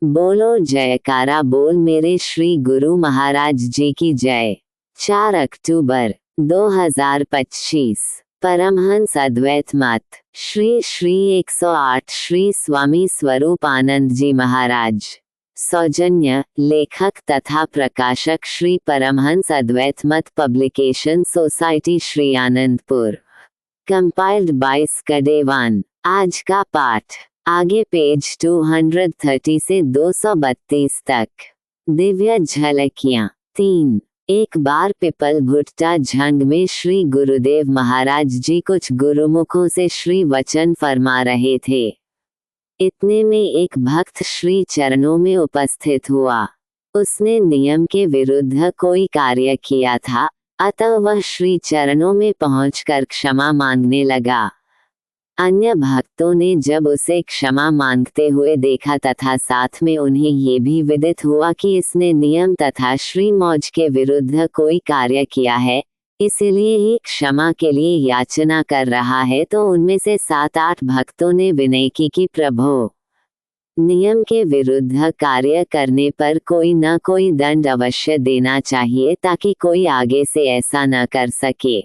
बोलो जयकारा बोल मेरे श्री गुरु महाराज जी की जय। 4 अक्टूबर 2025 परमहंस अद्वैत मत श्री श्री 108 श्री स्वामी स्वरूप आनंद जी महाराज। सौजन्य लेखक तथा प्रकाशक Shri Paramhans Advait Mat publication society Shri Anandpur. Compiled by स्कडेवान। आज का पाठ आगे पेज 230 से 232 तक। दिव्य झलकियां 3। एक बार पिपल भुट्टा झंग में श्री गुरुदेव महाराज जी कुछ गुरुमुखों से श्री वचन फरमा रहे थे। इतने में एक भक्त श्री चरणों में उपस्थित हुआ। उसने नियम के विरुद्ध कोई कार्य किया था, अतः वह श्री चरणों में पहुंचकर क्षमा मांगने लगा। अन्य भक्तों ने जब उसे क्षमा मांगते हुए देखा तथा साथ में उन्हें ये भी विदित हुआ कि इसने नियम तथा श्री मौज के विरुद्ध कोई कार्य किया है, इसीलिए ही क्षमा के लिए याचना कर रहा है, तो उनमें से 7-8 भक्तों ने विनय की कि प्रभो, नियम के विरुद्ध कार्य करने पर कोई न कोई दंड अवश्य देना चाहिए, ताकि कोई आगे से ऐसा न कर सके।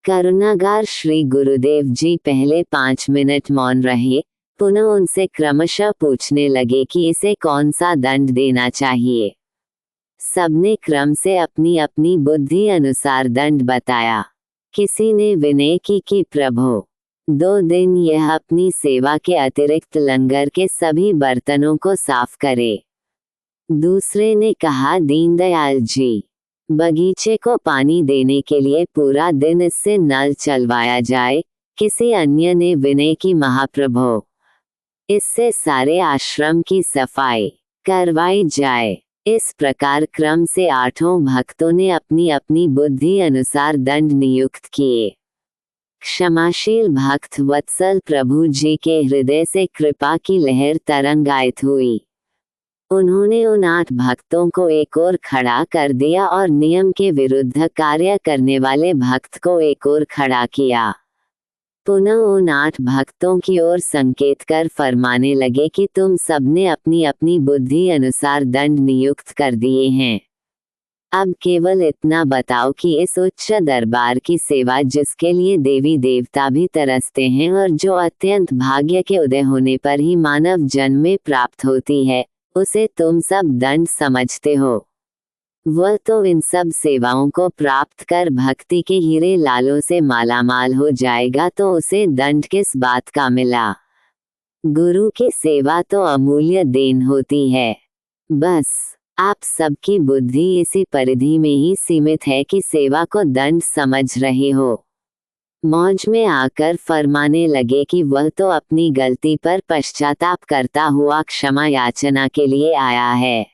करुणागार श्री गुरुदेव जी पहले 5 मिनट मौन रहे, पुनः उनसे क्रमशः पूछने लगे कि इसे कौन सा दंड देना चाहिए। सबने क्रम से अपनी अपनी बुद्धि अनुसार दंड बताया। किसी ने विनय की कि प्रभो, 2 दिन यह अपनी सेवा के अतिरिक्त लंगर के सभी बर्तनों को साफ करे। दूसरे ने कहा दीनदयाल जी, बगीचे को पानी देने के लिए पूरा दिन इससे नल चलवाया जाए। किसी अन्य ने विनय की महाप्रभो, इससे सारे आश्रम की सफाई करवाई जाए। इस प्रकार क्रम से 8 भक्तों ने अपनी अपनी बुद्धि अनुसार दंड नियुक्त किए। क्षमाशील भक्त वत्सल प्रभु जी के हृदय से कृपा की लहर तरंगायित हुई। उन्होंने उन 8 भक्तों को एक ओर खड़ा कर दिया और नियम के विरुद्ध कार्य करने वाले भक्त को एक ओर खड़ा किया। पुनः उन 8 भक्तों की ओर संकेत कर फरमाने लगे कि तुम सबने अपनी अपनी बुद्धि अनुसार दंड नियुक्त कर दिए हैं। अब केवल इतना बताओ कि इस उच्च दरबार की सेवा जिसके लिए देवी देवता भी तरसते हैं और जो अत्यंत भाग्य के उदय होने पर ही मानव जन्म में प्राप्त होती है, उसे तुम सब दंड समझते हो। वह तो इन सब सेवाओं को प्राप्त कर भक्ति के हीरे लालों से मालामाल हो जाएगा, तो उसे दंड किस बात का मिला। गुरु की सेवा तो अमूल्य देन होती है। बस आप सबकी बुद्धि इसी परिधि में ही सीमित है कि सेवा को दंड समझ रहे हो। मौज में आकर फरमाने लगे कि वह तो अपनी गलती पर पश्चाताप करता हुआ क्षमा याचना के लिए आया है।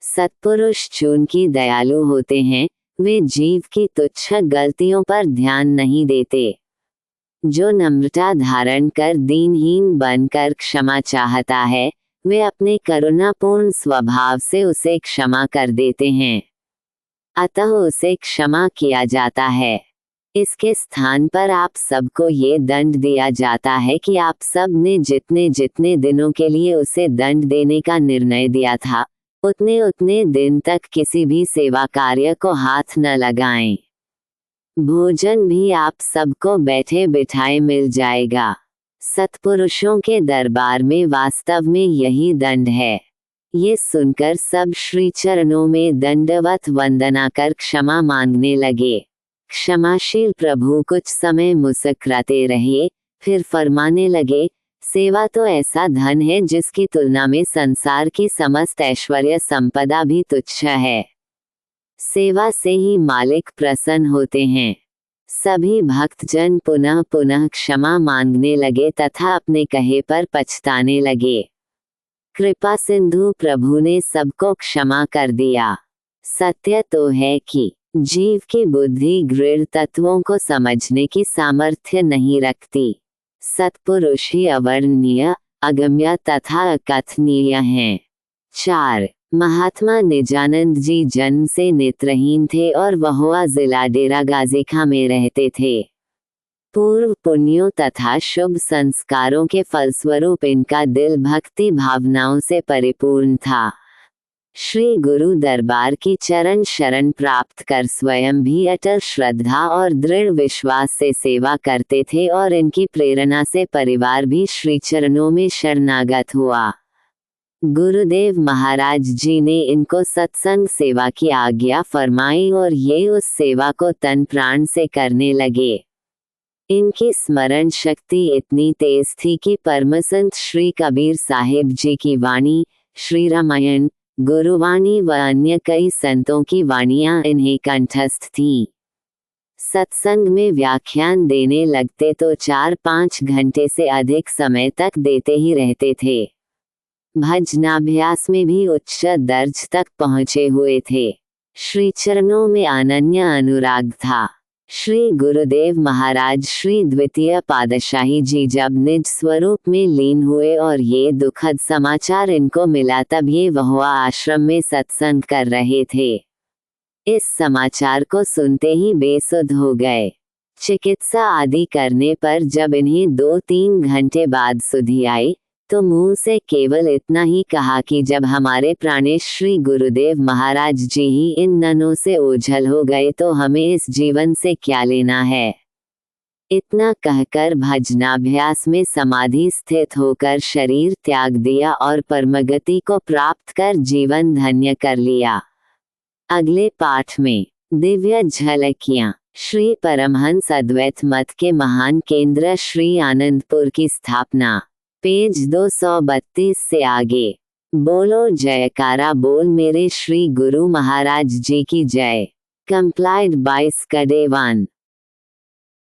सत्पुरुष चूंकि दयालु होते हैं, वे जीव की तुच्छ गलतियों पर ध्यान नहीं देते। जो नम्रता धारण कर दीनहीन बनकर क्षमा चाहता है, वे अपने करुणापूर्ण स्वभाव से उसे क्षमा कर देते हैं, अतः उसे क्षमा किया जाता है। इसके स्थान पर आप सबको ये दंड दिया जाता है कि आप सब ने जितने जितने दिनों के लिए उसे दंड देने का निर्णय दिया था, उतने उतने दिन तक किसी भी सेवा कार्य को हाथ न लगाएं। भोजन भी आप सबको बैठे बिठाए मिल जाएगा। सत्पुरुषों के दरबार में वास्तव में यही दंड है। ये सुनकर सब श्री चरणों में दंडवत वंदना कर क्षमा मांगने लगे। क्षमाशील प्रभु कुछ समय मुस्कुराते रहे, फिर फरमाने लगे, सेवा तो ऐसा धन है जिसकी तुलना में संसार की समस्त ऐश्वर्य संपदा भी तुच्छ है। सेवा से ही मालिक प्रसन्न होते हैं। सभी भक्तजन पुनः पुनः क्षमा मांगने लगे तथा अपने कहे पर पछताने लगे। कृपा सिंधु प्रभु ने सबको क्षमा कर दिया। सत्य तो है कि जीव की बुद्धि गृढ़ तत्वों को समझने की सामर्थ्य नहीं रखती। सत्पुरुष ही अवर्णनीय, अगम्य तथा अकथनीय हैं। 4। महात्मा निजानंद जी जन्म से नेत्रहीन थे और वहोआ जिला डेरा गाजी खां में रहते थे। पूर्व पुण्यों तथा शुभ संस्कारों के फलस्वरूप इनका दिल भक्ति भावनाओं से परिपूर्ण था। श्री गुरु दरबार की चरण शरण प्राप्त कर स्वयं भी अटल श्रद्धा और दृढ़ विश्वास से सेवा करते थे और इनकी प्रेरणा से परिवार भी श्री चरणों में शरणागत हुआ। गुरुदेव महाराज जी ने इनको सत्संग सेवा की आज्ञा फरमाई और ये उस सेवा को तन प्राण से करने लगे। इनकी स्मरण शक्ति इतनी तेज थी कि परमसंत श्री कबीर साहिब जी की वाणी, श्री रामायण, गुरुवाणी व अन्य कई संतों की वाणियां इन्हें कंठस्थ थीं। सत्संग में व्याख्यान देने लगते तो 4-5 घंटे से अधिक समय तक देते ही रहते थे। भजनाभ्यास में भी उच्च दर्ज तक पहुँचे हुए थे। श्री चरणों में अनन्य अनुराग था। श्री गुरुदेव महाराज श्री द्वितीय पातशाही जी जब निज स्वरूप में लीन हुए और ये दुखद समाचार इनको मिला तब ये वहुआ आश्रम में सत्संग कर रहे थे। इस समाचार को सुनते ही बेसुध हो गए। चिकित्सा आदि करने पर जब इन्हें 2-3 घंटे बाद सुधि आई तो मुंह से केवल इतना ही कहा कि जब हमारे प्राणेश श्री गुरुदेव महाराज जी ही इन ननों से ओझल हो गए तो हमें इस जीवन से क्या लेना है। इतना कहकर भजनाभ्यास में समाधि स्थित होकर शरीर त्याग दिया और परमगति को प्राप्त कर जीवन धन्य कर लिया। अगले पाठ में दिव्य झलकियां। श्री परमहंस अद्वैत मत के महान केंद्र श्री आनंदपुर की स्थापना। पेज 232 से आगे। बोलो जयकारा बोल मेरे श्री गुरु महाराज जी की जय। Compiled by स्कडेवान।